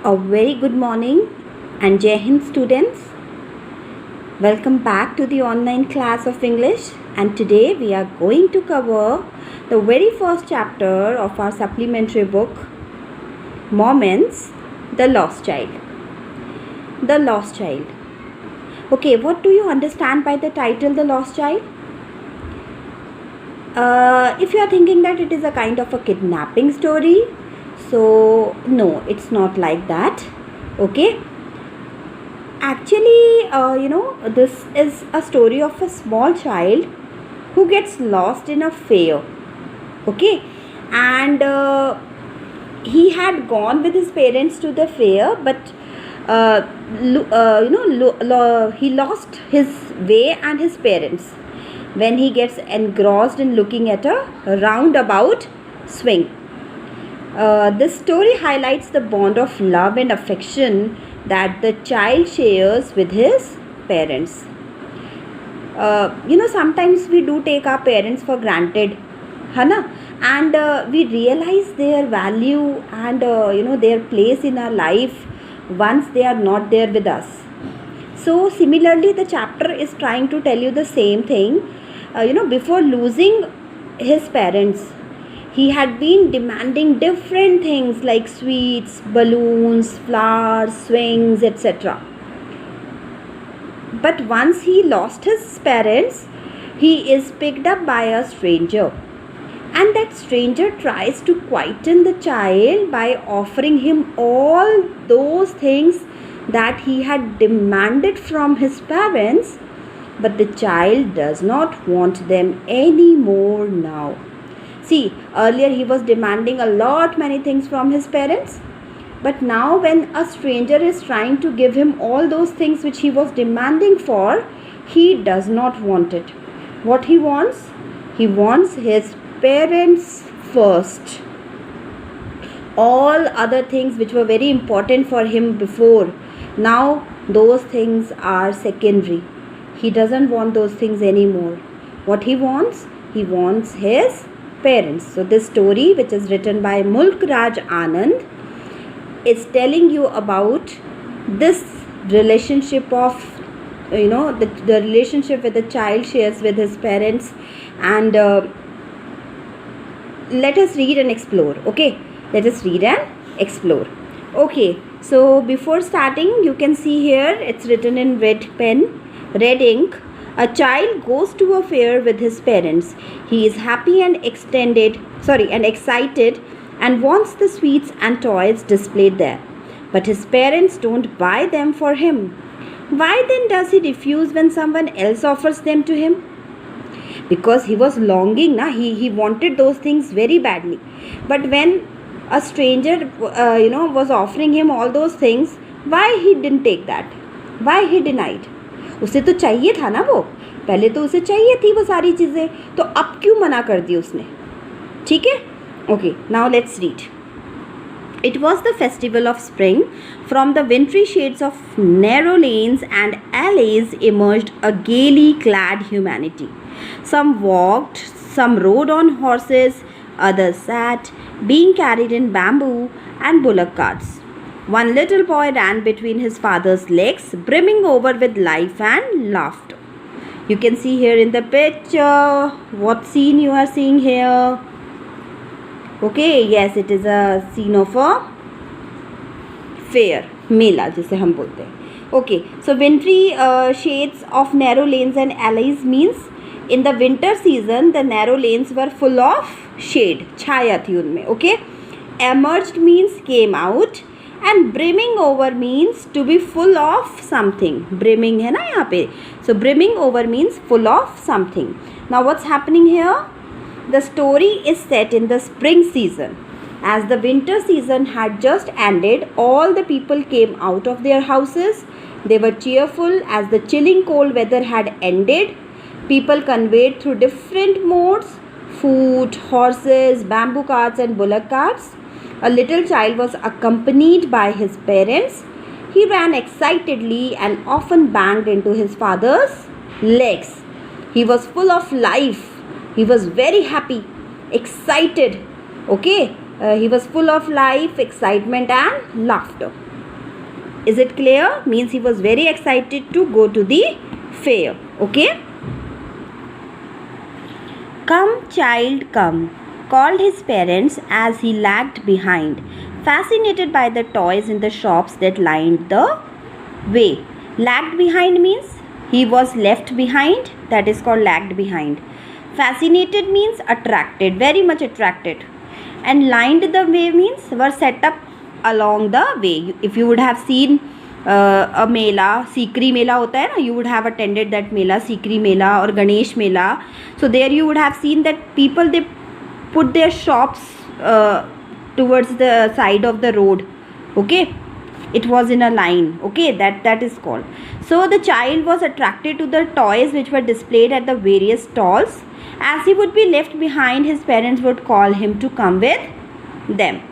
A very good morning and Jai Hind students. Welcome back to the online class of English, and today we are going to cover the very first chapter of our supplementary book, Moments, The Lost Child. The Lost Child. Okay, what do you understand by the title The Lost Child? If you are thinking that it is a kind of a kidnapping story, so no, it's not like that. Okay, actually, this is a story of a small child who gets lost in a fair. Okay, and he had gone with his parents to the fair, but he lost his way and his parents when he gets engrossed in looking at a roundabout swing. This story highlights the bond of love and affection that the child shares with his parents. Sometimes we do take our parents for granted, Hana, and we realize their value and their place in our life once they are not there with us. So similarly, the chapter is trying to tell you the same thing. Before losing his parents, he had been demanding different things like sweets, balloons, flowers, swings, etc. But once he lost his parents, he is picked up by a stranger. And that stranger tries to quieten the child by offering him all those things that he had demanded from his parents, but the child does not want them anymore now. See, earlier he was demanding many things from his parents, but now when a stranger is trying to give him all those things which he was demanding for, he does not want it. What he wants? He wants his parents first. All other things which were very important for him before, now those things are secondary. He doesn't want those things anymore. What he wants? He wants his parents. So this story, which is written by Mulk Raj Anand, is telling you about this relationship of the relationship with the child shares with his parents, and let us read and explore. Okay, let us read and explore. Okay, so before starting, you can see here it's written in red ink. A child goes to a fair with his parents. He is happy and excited and wants the sweets and toys displayed there. But his parents don't buy them for him. Why then does he refuse when someone else offers them to him? Because he was longing, he wanted those things very badly. But when a stranger was offering him all those things, why he didn't take that? Why he denied? उसे तो चाहिए था ना, वो पहले तो उसे चाहिए थी वो सारी चीज़ें, तो अब क्यों मना कर दी उसने? ठीक है? Okay, now let's read. It was the festival of spring. From the wintry shades of narrow lanes and alleys emerged a gaily clad humanity. Some walked, some rode on horses, others sat, being carried in bamboo and bullock carts. One little boy ran between his father's legs, brimming over with life and laughter. You can see here in the picture what scene you are seeing here. Okay, yes, it is a scene of a fair, mela जिसे हम बोलते हैं. Okay, so wintry shades of narrow lanes and alleys means in the winter season the narrow lanes were full of shade, छाया थी उनमें. Okay, emerged means came out, and brimming over means to be full of something. Brimming है ना यहाँ पे. So brimming over means full of something. Now what's happening here? The story is set in the spring season. As the winter season had just ended, all the people came out of their houses. They were cheerful as the chilling cold weather had ended. People conveyed through different modes: foot, horses, bamboo carts and bullock carts. A little child was accompanied by his parents. He ran excitedly and often banged into his father's legs. He was full of life. He was very happy, excited. Okay, he was full of life, excitement and laughter. Is it clear? Means he was very excited to go to the fair. Okay. Come, child, come, called his parents as he lagged behind, fascinated by the toys in the shops that lined the way. Lagged behind means he was left behind, that is called lagged behind. Fascinated means attracted, very much attracted. And lined the way means were set up along the way. If you would have seen a mela, Sikri mela hota hai na, you would have attended that mela, Sikri mela or Ganesh mela. So there you would have seen that people, they put their shops towards the side of the road. Okay, it was in a line. Okay, that is called. So the child was attracted to the toys which were displayed at the various stalls. As he would be left behind, his parents would call him to come with them.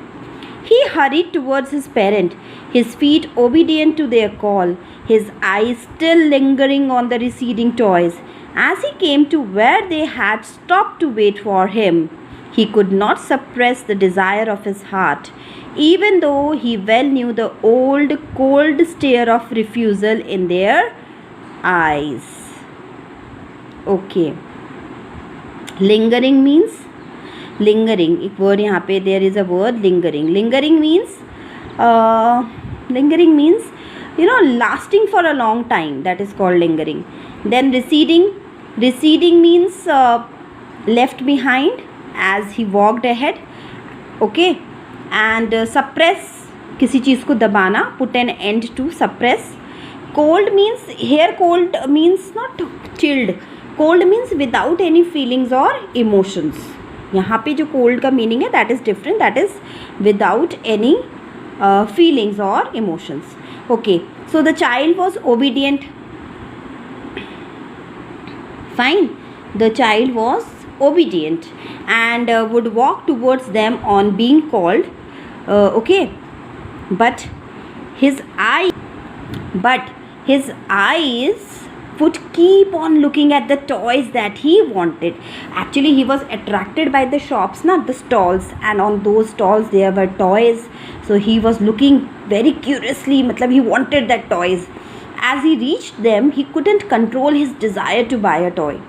He hurried towards his parent, his feet obedient to their call, his eyes still lingering on the receding toys. As he came to where they had stopped to wait for him, he could not suppress the desire of his heart, even though he well knew the old cold stare of refusal in their eyes. Okay. Lingering means, lingering, एक word यहाँ पे, there is a word lingering. Lingering means lasting for a long time, that is called lingering. Then receding means left behind as he walked ahead. Okay. And suppress, किसी चीज़ को दबाना, put an end to, suppress. Cold means, here cold means not chilled, cold means without any feelings or emotions. यहाँ पे जो cold का meaning है, that is different, that is without any feelings or emotions. Okay, so the child was obedient. Fine, the child was obedient and would walk towards them on being called. Okay, but his eyes would keep on looking at the toys that he wanted. Actually, he was attracted by the shops, not the stalls, and on those stalls there were toys. So he was looking very curiously, matlab he wanted that toys. As he reached them, he couldn't control his desire to buy a toy.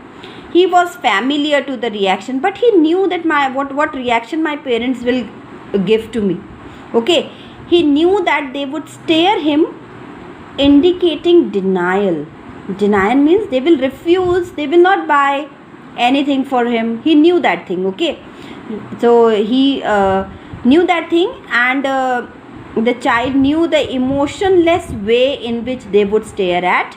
He was familiar to the reaction, but he knew that what reaction my parents will give to me. Okay, he knew that they would stare him, indicating denial. Denial means they will refuse, they will not buy anything for him. He knew that thing. Okay, so he knew that thing, and the child knew the emotionless way in which they would stare at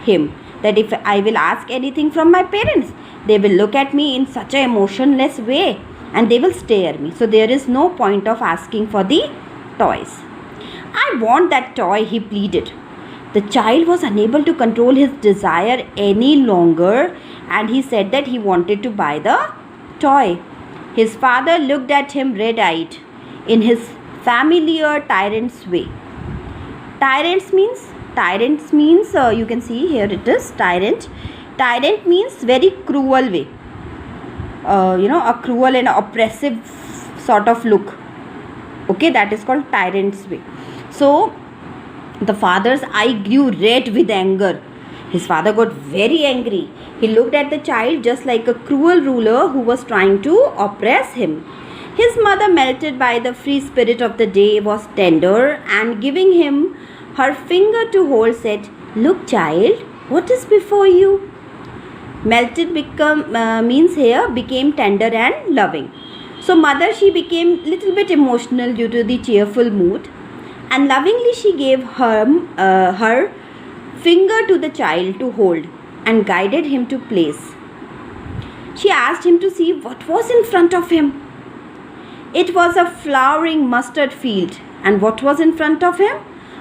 him. That if I will ask anything from my parents, they will look at me in such an emotionless way and they will stare me. So there is no point of asking for the toys. I want that toy, he pleaded. The child was unable to control his desire any longer, and he said that he wanted to buy the toy. His father looked at him red-eyed in his familiar tyrant's way. Tyrants means you can see here it is tyrant. Tyrant means very cruel way. A cruel and oppressive sort of look. Okay, that is called tyrant's way. So the father's eye grew red with anger. His father got very angry. He looked at the child just like a cruel ruler who was trying to oppress him. His mother, melted by the free spirit of the day, was tender, and giving him her finger to hold, said, "Look, child, what is before you?" Melted means here became tender and loving. So mother, she became little bit emotional due to the cheerful mood, and lovingly she gave her finger to the child to hold and guided him to place. She asked him to see what was in front of him. It was a flowering mustard field. And what was in front of him?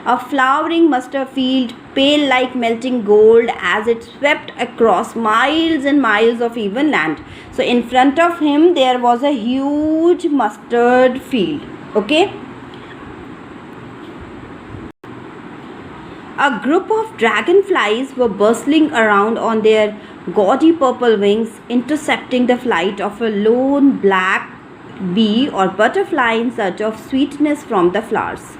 A flowering mustard field, pale like melting gold, as it swept across miles and miles of even land. So in front of him there was a huge mustard field. Okay. A group of dragonflies were bustling around on their gaudy purple wings, intercepting the flight of a lone black bee or butterfly in search of sweetness from the flowers.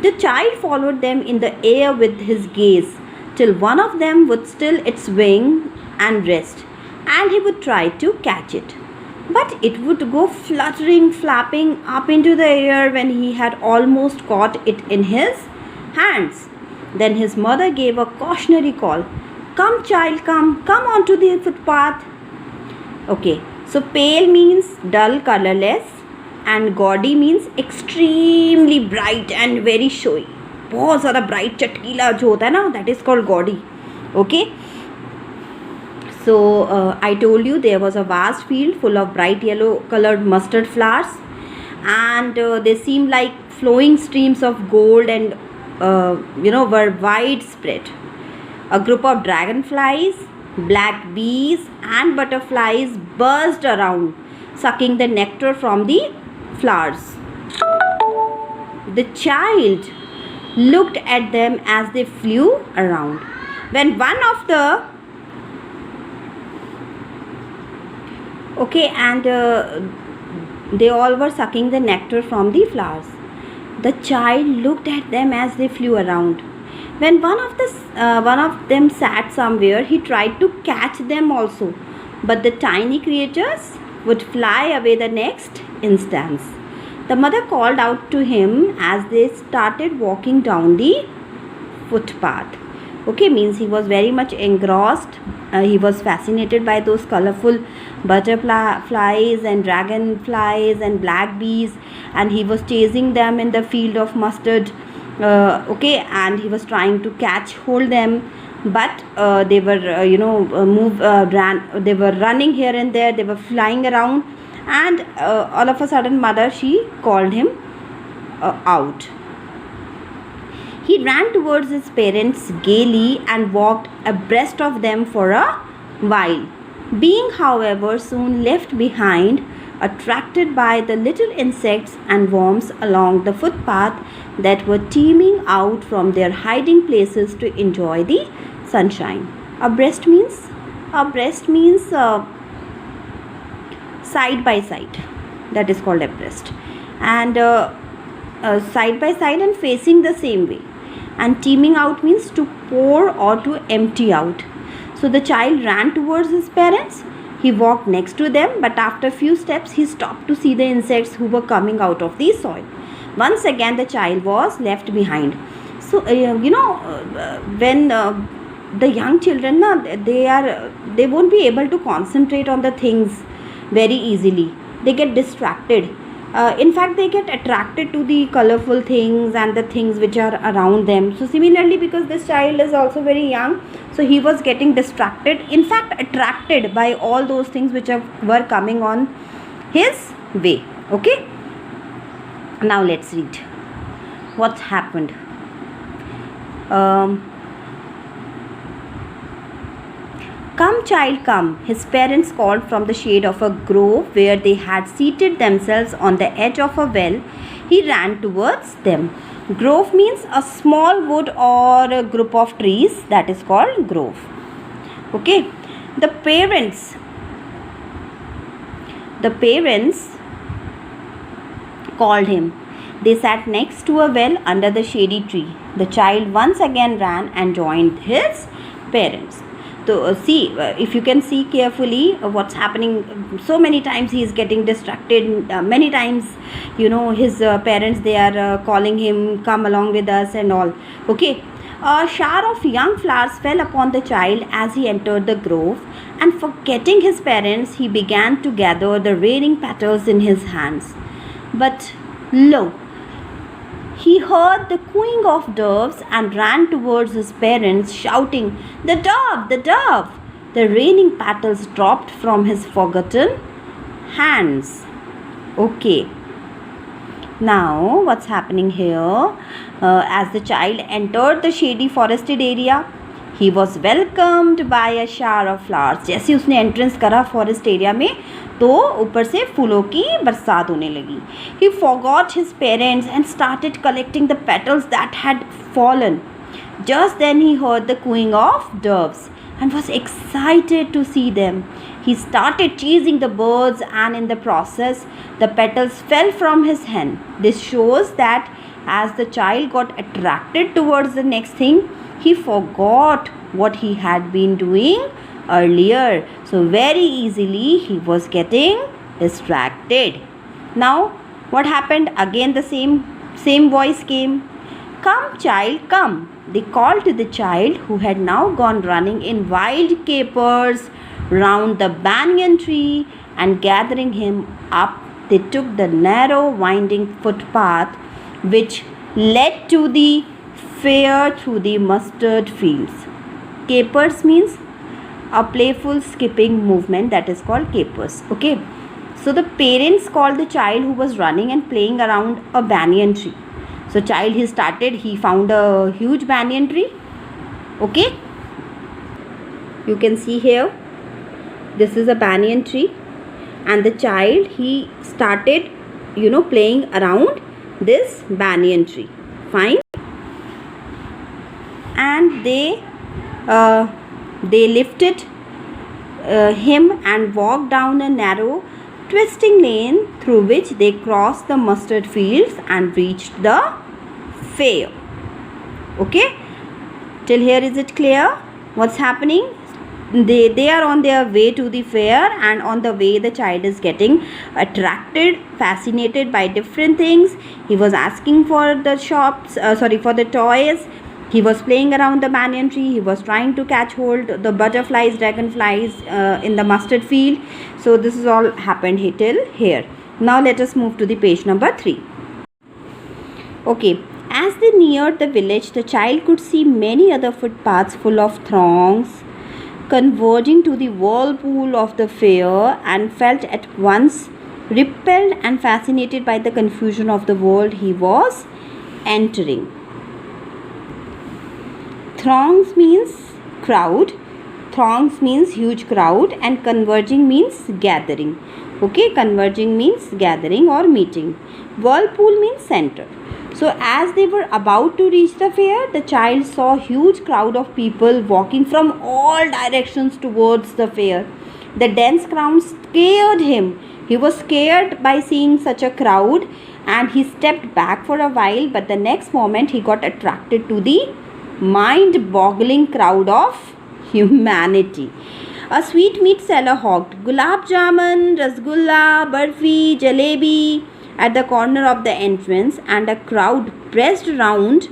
The child followed them in the air with his gaze, till one of them would still its wing and rest, and he would try to catch it. But it would go fluttering, flapping up into the air when he had almost caught it in his hands. Then his mother gave a cautionary call. Come, child, come onto the footpath. Okay, so pale means dull, colorless, and gaudy means extremely bright and very showy. बहुत ज़्यादा bright चटकीला जो होता है ना, that is called gaudy. Okay. So I told you there was a vast field full of bright yellow colored mustard flowers, and they seemed like flowing streams of gold and were widespread. A group of dragonflies, black bees and butterflies buzzed around, sucking the nectar from the flowers. The child looked at them as they flew around. When one of the they all were sucking the nectar from the flowers. The child looked at them as they flew around. When one of them sat somewhere, he tried to catch them also, but the tiny creatures would fly away the next instant. The mother called out to him as they started walking down the footpath. Okay, means he was very much engrossed. He was fascinated by those colorful butterflies and dragonflies and black bees, and he was chasing them in the field of mustard. And he was trying to hold them, but they were they were running here and there, they were flying around, and all of a sudden mother, she called him out. He ran towards his parents gaily and walked abreast of them for a while, being however soon left behind, attracted by the little insects and worms along the footpath that were teeming out from their hiding places to enjoy the sunshine. Abreast means side by side. That is called abreast. And side by side and facing the same way. And teeming out means to pour or to empty out. So the child ran towards his parents. He walked next to them, but after a few steps he stopped to see the insects who were coming out of the soil. Once again the child was left behind. So when the young children, they won't be able to concentrate on the things very easily. They get distracted. In fact, they get attracted to the colorful things and the things which are around them. So similarly, because this child is also very young, so he was getting distracted, in fact attracted by all those things which were coming on his way. Okay, now let's read what happened. Come, child, come, his parents called from the shade of a grove where they had seated themselves on the edge of a well. He ran towards them. Grove means a small wood or a group of trees, that is called grove. Okay, the parents called him. They sat next to a well under the shady tree. The child once again ran and joined his parents. So see, if you can see carefully what's happening, so many times he is getting distracted. Many times, his parents, they are calling him, come along with us and all. Okay, a shower of young flowers fell upon the child as he entered the grove, and forgetting his parents, he began to gather the raining petals in his hands. But lo, he heard the cooing of doves and ran towards his parents, shouting, "The dove, the dove!" The raining petals dropped from his forgotten hands. Okay. Now, what's happening here? As the child entered the shady forested area, he was welcomed by a shower of flowers. जैसे उसने entrance करा forest area में, तो ऊपर से फूलों की बरसात होने लगी. He forgot his parents and started collecting the petals that had fallen. Just then he heard the cooing of doves and was excited to see them. He started chasing the birds, and in the process the petals fell from his hand. This shows that as the child got attracted towards the next thing, he forgot what he had been doing earlier. So very easily he was getting distracted. Now what happened? Again the same voice came. Come child, come. They called to the child, who had now gone running in wild capers round the banyan tree, and gathering him up, they took the narrow winding footpath which led to the fair through the mustard fields. Capers means a playful skipping movement, that is called capers. Okay, so the parents called the child who was running and playing around a banyan tree. So child, he found a huge banyan tree. Okay, you can see here, this is a banyan tree, and the child, he started playing around this banyan tree. Fine. And they lifted him and walked down a narrow twisting lane through which they crossed the mustard fields and reached the fair. Okay, till here is it clear what's happening? They are on their way to the fair, and on the way the child is getting attracted, fascinated by different things. He was asking for the for the toys. He was playing around the banyan tree. He was trying to catch hold the butterflies, dragonflies in the mustard field. So this is all happened till here. Now let us move to the page number 3. Okay, as they neared the village, the child could see many other footpaths full of throngs converging to the whirlpool of the fair, and felt at once repelled and fascinated by the confusion of the world he was entering. Throngs means crowd, throngs means huge crowd, and converging means gathering. Okay, converging means gathering or meeting. Whirlpool means center. So as they were about to reach the fair, the child saw a huge crowd of people walking from all directions towards the fair. The dense crowd scared him. He was scared by seeing such a crowd, and he stepped back for a while, but the next moment he got attracted to the mind-boggling crowd of humanity. A sweetmeat seller hawked gulab jamun, rasgulla, barfi, jalebi at the corner of the entrance, and a crowd pressed round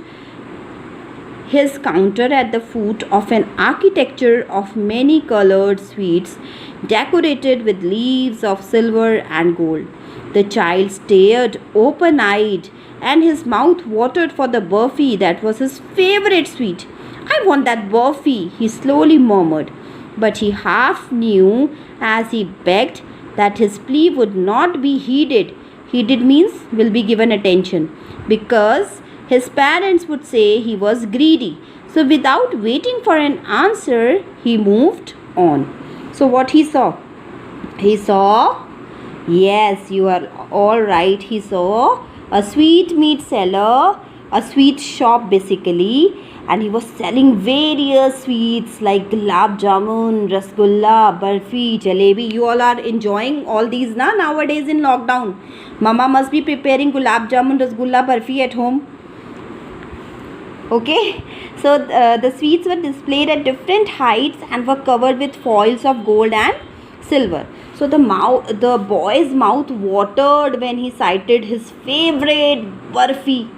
his counter at the foot of an architecture of many colored sweets decorated with leaves of silver and gold. The child stared open-eyed, and his mouth watered for the burfi that was his favorite sweet. I want that burfi, he slowly murmured, but he half knew as he begged that his plea would not be heeded. Heeded means will be given attention, because his parents would say he was greedy. So without waiting for an answer, he moved on. So what he saw? He saw, yes, you are all right, he saw a sweet meat seller, a sweet shop basically, and he was selling various sweets like gulab jamun, rasgulla, barfi, jalebi. You all are enjoying all these nowadays in lockdown. Mama must be preparing gulab jamun, rasgulla, barfi at home. Okay, so the sweets were displayed at different heights and were covered with foils of gold and silver. So the boy's mouth watered when he sighted his favorite barfi.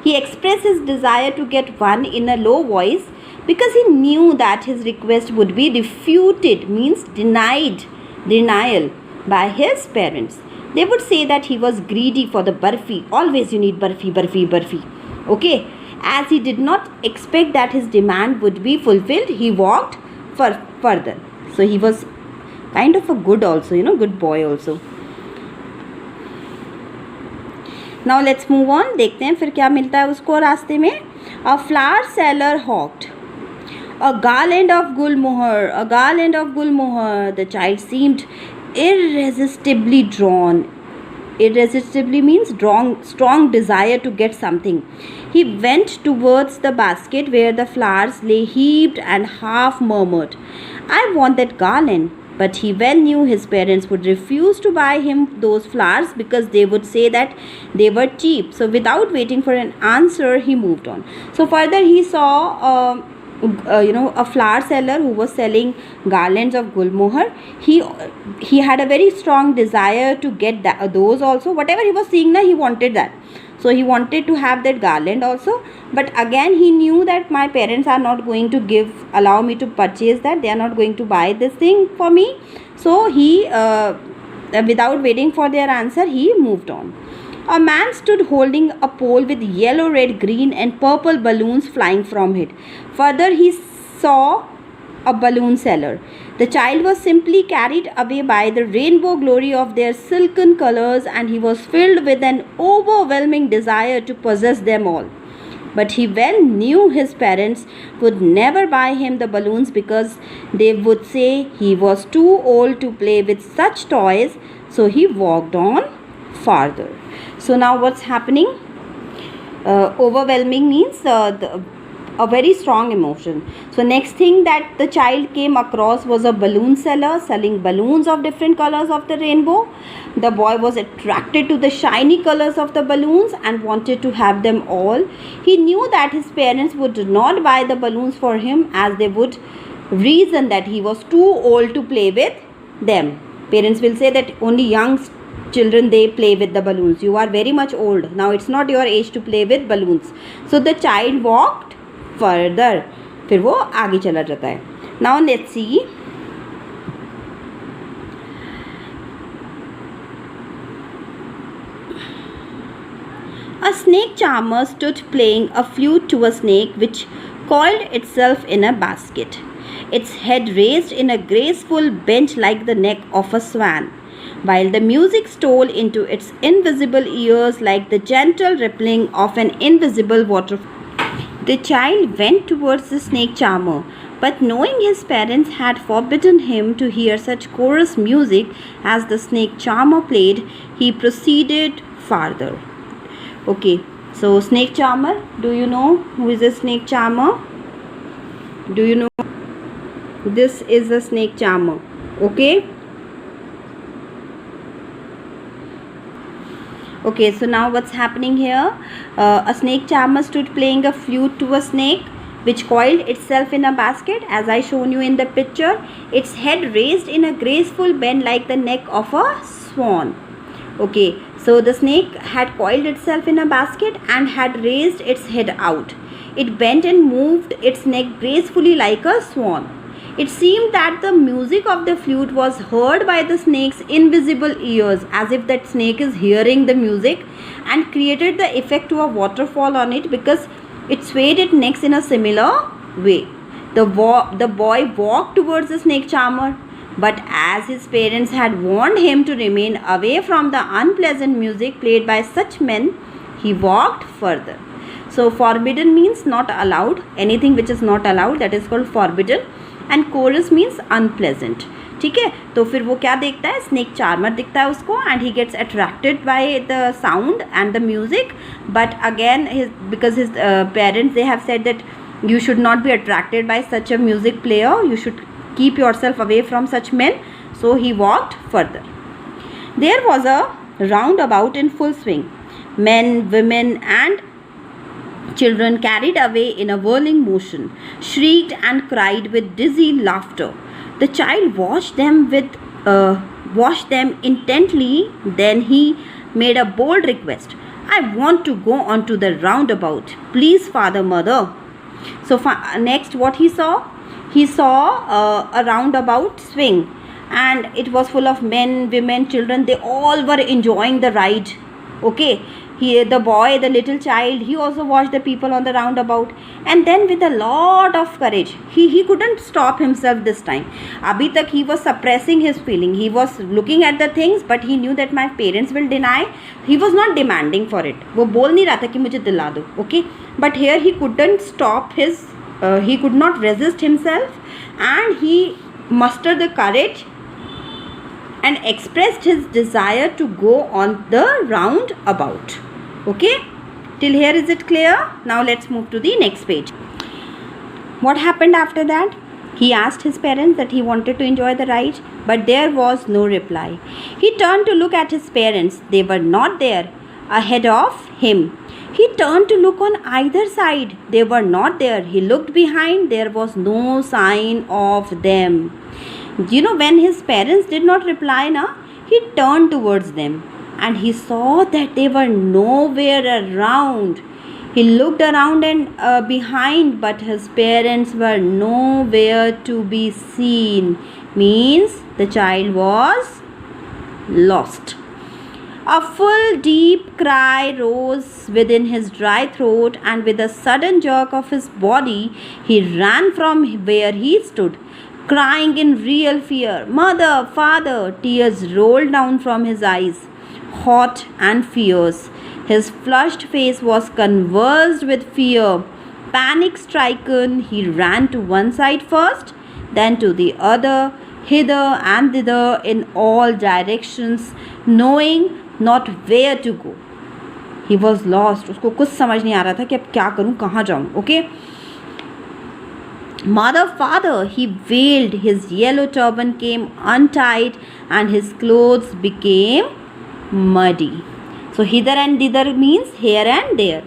He expressed his desire to get one in a low voice, because he knew that his request would be refuted, means denial by his parents. They would say that he was greedy for the barfi. Always you need barfi, barfi, barfi. Okay. As he did not expect that his demand would be fulfilled, he walked further. So he was kind of a good also, good boy also. Now let's move on. देखते हैं फिर क्या मिलता है उसको रास्ते में. A flower seller hawked a garland of gulmohar, a garland of gulmohar. The child seemed irresistibly drawn. Irresistibly means strong desire to get something. He went towards the basket where the flowers lay heaped and half murmured, I want that garland. But he well knew his parents would refuse to buy him those flowers because they would say that they were cheap. So without waiting for an answer, he moved on. So further he saw a flower seller who was selling garlands of gulmohar. He had a very strong desire to get those also. Whatever he was seeing, he wanted that. So he wanted to have that garland also, but again he knew that my parents are not going to allow me to purchase that. They are not going to buy this thing for me. So he without waiting for their answer, he moved on. A man stood holding a pole with yellow, red, green and purple balloons flying from it. Further he saw a balloon seller. The child was simply carried away by the rainbow glory of their silken colors, and he was filled with an overwhelming desire to possess them all. But he well knew his parents would never buy him the balloons because they would say he was too old to play with such toys. So he walked on farther. So now what's happening? Overwhelming means a very strong emotion. So next thing that the child came across was a balloon seller selling balloons of different colors of the rainbow. The boy was attracted to the shiny colors of the balloons and wanted to have them all. He knew that his parents would not buy the balloons for him, as they would reason that he was too old to play with them. Parents will say that only young children, they play with the balloons. You are very much old. Now it's not your age to play with balloons. So the child walked further. फिर वो आगे चला जाता है. Now let's see. A snake charmer stood playing a flute to a snake which coiled itself in a basket, its head raised in a graceful bend like the neck of a swan, while the music stole into its invisible ears like the gentle rippling of an invisible waterfall. The child went towards the snake charmer, but knowing his parents had forbidden him to hear such chorus music as the snake charmer played, he proceeded farther. Okay, so snake charmer, do you know who is a snake charmer? Do you know? This is a snake charmer. Okay. Okay, so now what's happening here? A snake charmer stood playing a flute to a snake which coiled itself in a basket, as I shown you in the picture, its head raised in a graceful bend like the neck of a swan. Okay, so the snake had coiled itself in a basket and had raised its head out. It bent and moved its neck gracefully like a swan. It seemed that the music of the flute was heard by the snake's invisible ears, as if that snake is hearing the music, and created the effect to a waterfall on it because it swayed its neck in a similar way. The boy walked towards the snake charmer, but as his parents had warned him to remain away from the unpleasant music played by such men, he walked further. So forbidden means not allowed. Anything which is not allowed, that is called forbidden. And chorus means unpleasant. ठीक है, तो फिर वो क्या देखता है? Snake charmer दिखता है उसको, and he gets attracted by the sound and the music. But again because his parents they have said that you should not be attracted by such a music player, you should keep yourself away from such men. So he walked further. There was a roundabout in full swing. Men, women and children, carried away in a whirling motion, shrieked and cried with dizzy laughter. The child watched them intently. Then he made a bold request. I want to go on to the roundabout. Please, father, mother. So next what he saw? He saw a roundabout swing, and it was full of men, women, children. They all were enjoying the ride. Okay. The boy, the little child, he also watched the people on the roundabout, and then with a lot of courage, he couldn't stop himself this time. Abhi tak he was suppressing his feeling. He was looking at the things, but he knew that my parents will deny. He was not demanding for it. वो बोल नहीं रहा था कि मुझे दिला दो. Okay, but here he couldn't stop his. He could not resist himself, and he mustered the courage and expressed his desire to go on the roundabout. Okay, till here is it clear? Now let's move to the next page. What happened after that? He asked his parents that he wanted to enjoy the ride, but there was no reply. He turned to look at his parents. They were not there. Ahead of him, he turned to look on either side. They were not there. He looked behind. There was no sign of them. When his parents did not reply, he turned towards them and he saw that they were nowhere around. He looked around and behind, but his parents were nowhere to be seen. Means the child was lost. A full deep cry rose within his dry throat, and with a sudden jerk of his body, he ran from where he stood, crying in real fear. Mother, father, tears rolled down from his eyes, hot and fierce. His flushed face was convulsed with fear. Panic stricken, he ran to one side first, then to the other, hither and thither in all directions, knowing not where to go. He was lost. उसको कुछ समझ नहीं आ रहा था कि अब क्या करूँ, कहाँ जाऊँ. Okay. Mother, father, he wailed. His yellow turban came untied and his clothes became muddy. So hither and thither means here and there.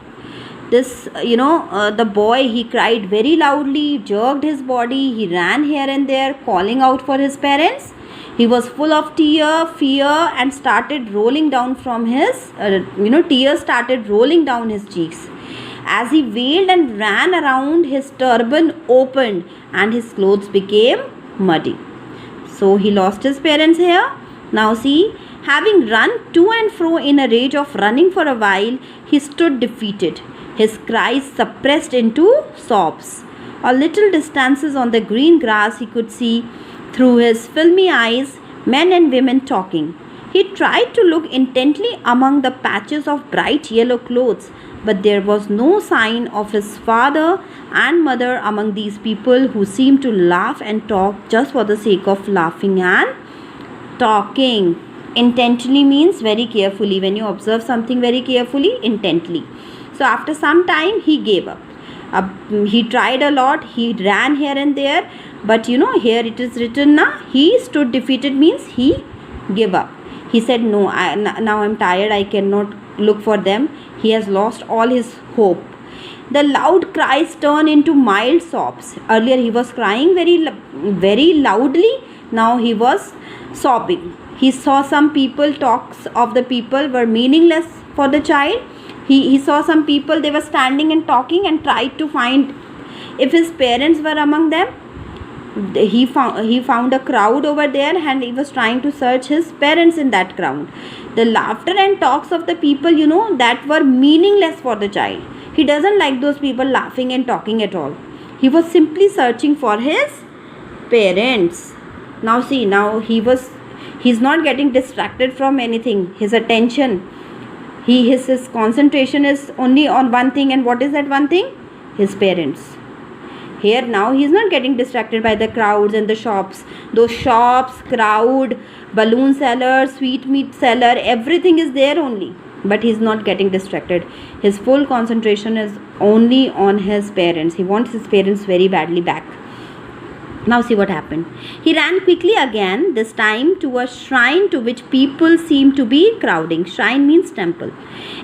This, the boy, he cried very loudly, jerked his body, he ran here and there, calling out for his parents. He was full of fear, and started rolling down from his, tears started rolling down his cheeks. As he wailed and ran around, his turban opened and his clothes became muddy. So he lost his parents here. Now see, having run to and fro in a rage of running for a while, he stood defeated, his cries suppressed into sobs. A little distances on the green grass he could see, through his filmy eyes, men and women talking. He tried to look intently among the patches of bright yellow clothes, but there was no sign of his father and mother among these people who seemed to laugh and talk just for the sake of laughing and talking. Intently means very carefully. When you observe something very carefully, intently. So after some time, he gave up. He tried a lot. He ran here and there. But here it is written now, he stood defeated means he gave up. He said, no, now I'm tired. I cannot look for them. He has lost all his hope. The loud cries turned into mild sobs. Earlier he was crying very loudly. Now he was sobbing. He saw some people, talks of the people were meaningless for the child. He saw some people, they were standing and talking, and tried to find if his parents were among them. He found a crowd over there, and he was trying to search his parents in that crowd. The laughter and talks of the people, that were meaningless for the child. He doesn't like those people laughing and talking at all. He was simply searching for his parents. Now see, he's not getting distracted from anything. His attention, his concentration is only on one thing. And what is that one thing? His parents. Here now he is not getting distracted by the crowds and the shops. Those shops, crowd, balloon seller, sweetmeat seller, everything is there only. But he is not getting distracted. His full concentration is only on his parents. He wants his parents very badly back. Now see what happened. He ran quickly again, this time to a shrine to which people seemed to be crowding. Shrine means temple.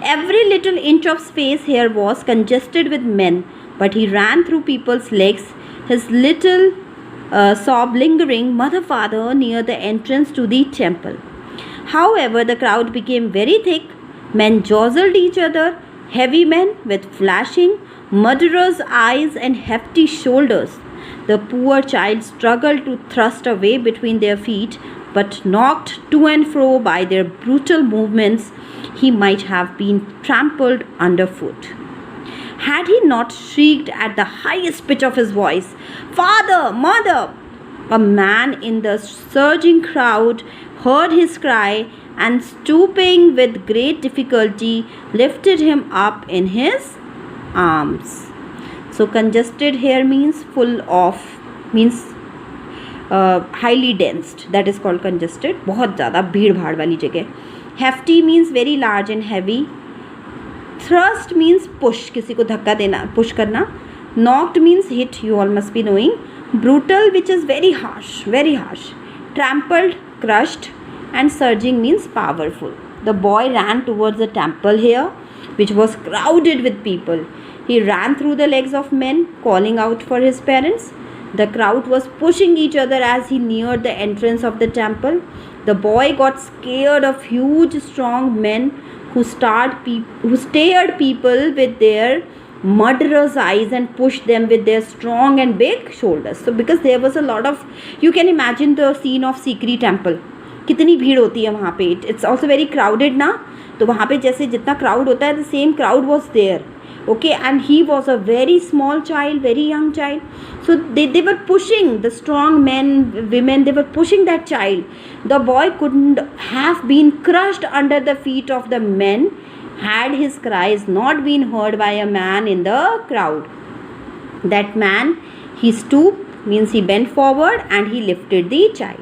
Every little inch of space here was congested with men. But he ran through people's legs, his little sob lingering, mother, father, near the entrance to the temple. However, the crowd became very thick. Men jostled each other, heavy men with flashing, murderous eyes and hefty shoulders. The poor child struggled to thrust a way between their feet, but knocked to and fro by their brutal movements, he might have been trampled underfoot. Had he not shrieked at the highest pitch of his voice, "Father! Mother!" A man in the surging crowd heard his cry and, stooping with great difficulty, lifted him up in his arms. So congested here means full of, means highly dense. That is called congested. बहुत ज़्यादा भीड़ भाड़ वाली जगह. Hefty means very large and heavy. Thrust means push, किसी को धक्का देना, push करना. Knocked means hit, you all must be knowing. Brutal, which is very harsh, very harsh. Trampled, crushed, and surging means powerful. The boy ran towards the temple here, which was crowded with people. He ran through the legs of men, calling out for his parents. The crowd was pushing each other as he neared the entrance of the temple. The boy got scared of huge, strong men who stared people with their murderous eyes and pushed them with their strong and big shoulders. So because there was a lot of, you can imagine the scene of Sikri temple. कितनी भीड़ होती है वहाँ पे. It's also very crowded ना. तो वहाँ पे जैसे जितना crowd होता है, the same crowd was there. Okay, and he was a very small child, very young child. So they were pushing, the strong men, women, they were pushing that child. The boy couldn't have been crushed under the feet of the men had his cries not been heard by a man in the crowd. That man, he stooped, means he bent forward and he lifted the child.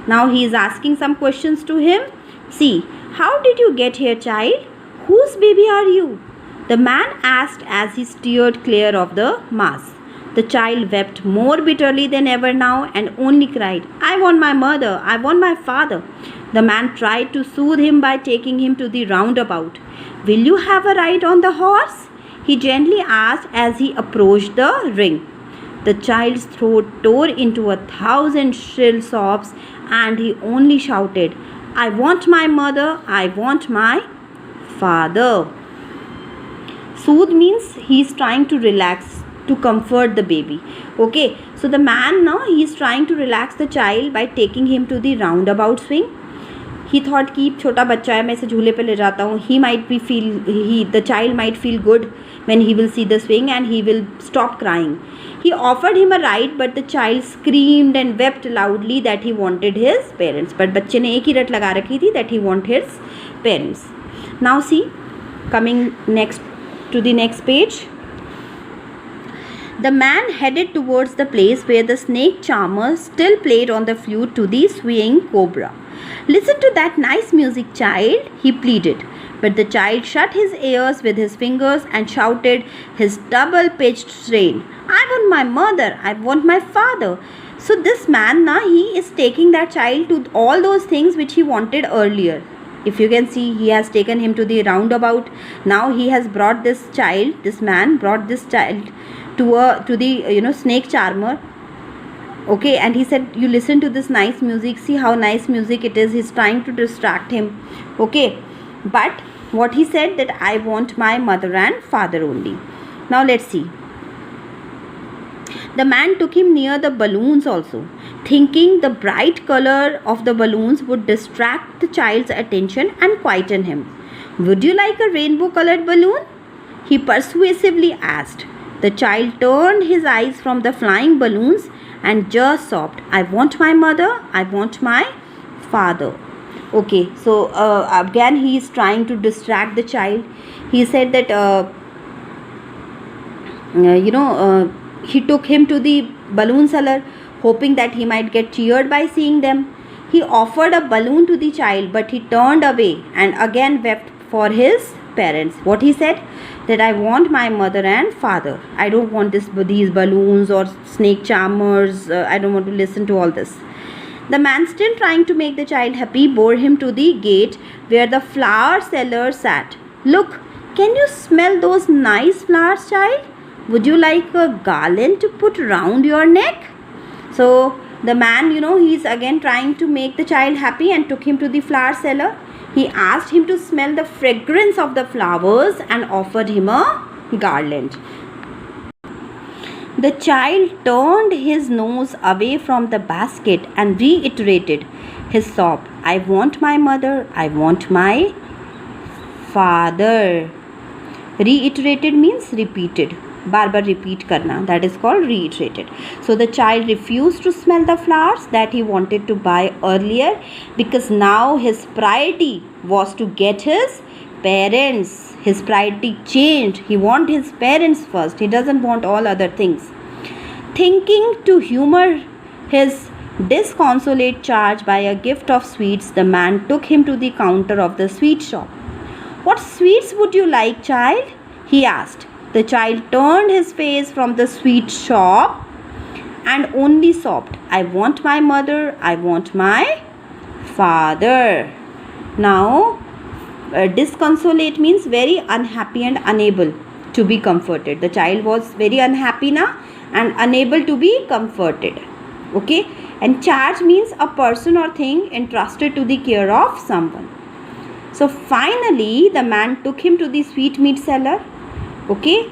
Now he is asking some questions to him. See, how did you get here, child? Whose baby are you? The man asked as he steered clear of the mass. The child wept more bitterly than ever now and only cried, I want my mother, I want my father. The man tried to soothe him by taking him to the roundabout. Will you have a ride on the horse? He gently asked as he approached the ring. The child's throat tore into 1,000 shrill sobs and he only shouted, I want my mother, I want my father. Soothe means he is trying to relax, to comfort the baby. Okay, so the man now, he is trying to relax the child by taking him to the roundabout swing. He thought कि छोटा बच्चा है, मैं इसे झूले पे ले जाता हूँ. The child might feel good when he will see the swing and he will stop crying. He offered him a ride, but the child screamed and wept loudly that he wanted his parents. But बच्चे ने एक ही रट लगा रखी थी that he wanted his parents. Now see, coming next to the next page. The man headed towards the place where the snake charmer still played on the flute to the swaying cobra. Listen to that nice music, child, he pleaded. But the child shut his ears with his fingers and shouted his double-pitched strain, I want my mother, I want my father. So this man, he is taking that child to all those things which he wanted earlier. If you can see, he has taken him to the roundabout. Now he has brought this child, this man brought this child to the snake charmer. Okay, and he said, you listen to this nice music, see how nice music it is. He's trying to distract him. Okay, but what he said, that I want my mother and father only. Now let's see. The man took him near the balloons also, thinking the bright color of the balloons would distract the child's attention and quieten him. Would you like a rainbow colored balloon? He persuasively asked. The child turned his eyes from the flying balloons and just sobbed, I want my mother, I want my father. Okay, so again he is trying to distract the child. He said that he took him to the balloon seller, hoping that he might get cheered by seeing them. He offered a balloon to the child, but he turned away and again wept for his parents. What he said? That I want my mother and father. I don't want these balloons or snake charmers. I don't want to listen to all this. The man, still trying to make the child happy, bore him to the gate where the flower seller sat. Look, can you smell those nice flowers, child? Would you like a garland to put round your neck? So the man, he's again trying to make the child happy and took him to the flower seller. He asked him to smell the fragrance of the flowers and offered him a garland. The child turned his nose away from the basket and reiterated his sob, I want my mother, I want my father. Reiterated means repeated. बार-बार repeat करना, that is called reiterated. So the child refused to smell the flowers that he wanted to buy earlier because now his priority was to get his parents. His priority changed. He wants his parents first. He doesn't want all other things. Thinking to humor his disconsolate charge by a gift of sweets, the man took him to the counter of the sweet shop. What sweets would you like, child? He asked. The child turned his face from the sweet shop and only sobbed, I want my mother, I want my father. Now, disconsolate means very unhappy and unable to be comforted. The child was very unhappy now and unable to be comforted. Okay, and charge means a person or thing entrusted to the care of someone. So finally the man took him to the sweetmeat seller. Okay,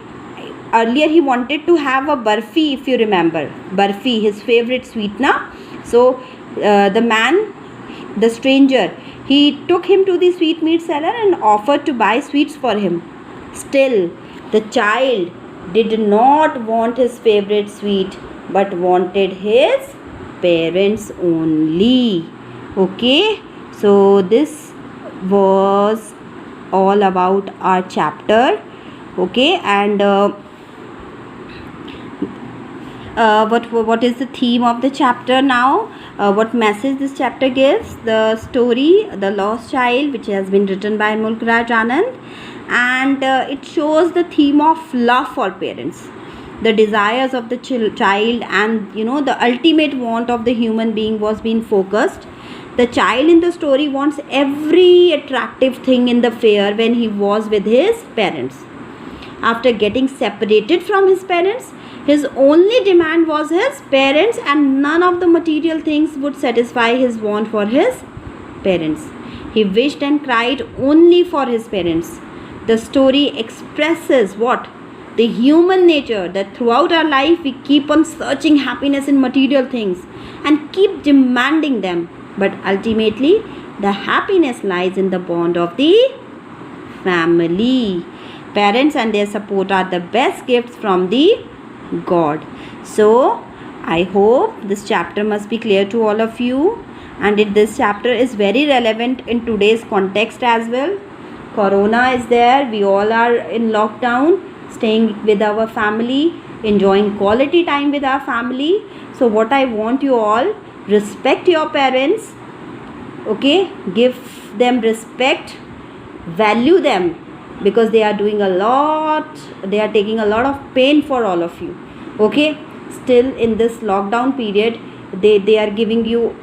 earlier he wanted to have a barfi, if you remember, barfi, his favorite sweetener. So the stranger, he took him to the sweetmeat seller and offered to buy sweets for him. Still the child did not want his favorite sweet but wanted his parents only. Okay, so this was all about our chapter. Okay, and what is the theme of the chapter now? What message this chapter gives? The story The Lost Child, which has been written by Mulk Raj Anand, and it shows the theme of love for parents, the desires of the child, and the ultimate want of the human being was being focused. The child in the story wants every attractive thing in the fair when he was with his parents. After getting separated from his parents, his only demand was his parents, and none of the material things would satisfy his want for his parents. He wished and cried only for his parents. The story expresses what? The human nature, that throughout our life we keep on searching happiness in material things and keep demanding them. But ultimately, the happiness lies in the bond of the family. Parents and their support are the best gifts from the God. So, I hope this chapter must be clear to all of you, and this chapter is very relevant in today's context as well. Corona is there, we all are in lockdown, staying with our family, enjoying quality time with our family. So what I want you all, respect your parents, okay, give them respect, value them, because they are doing a lot, they are taking a lot of pain for all of you. Okay, still in this lockdown period, they are giving you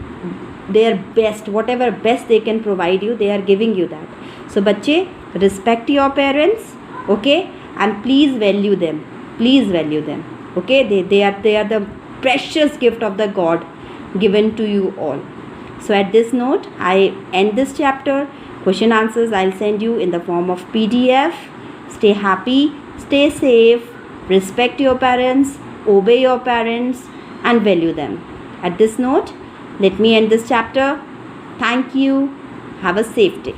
their best, whatever best they can provide you, they are giving you that. So bachche, respect your parents, okay, and please value them, okay. They are the precious gift of the God given to you all. So at this note, I end this chapter. Question answers I'll send you in the form of PDF. Stay happy, stay safe, respect your parents, obey your parents, and value them. At this note, let me end this chapter. Thank you. Have a safe day.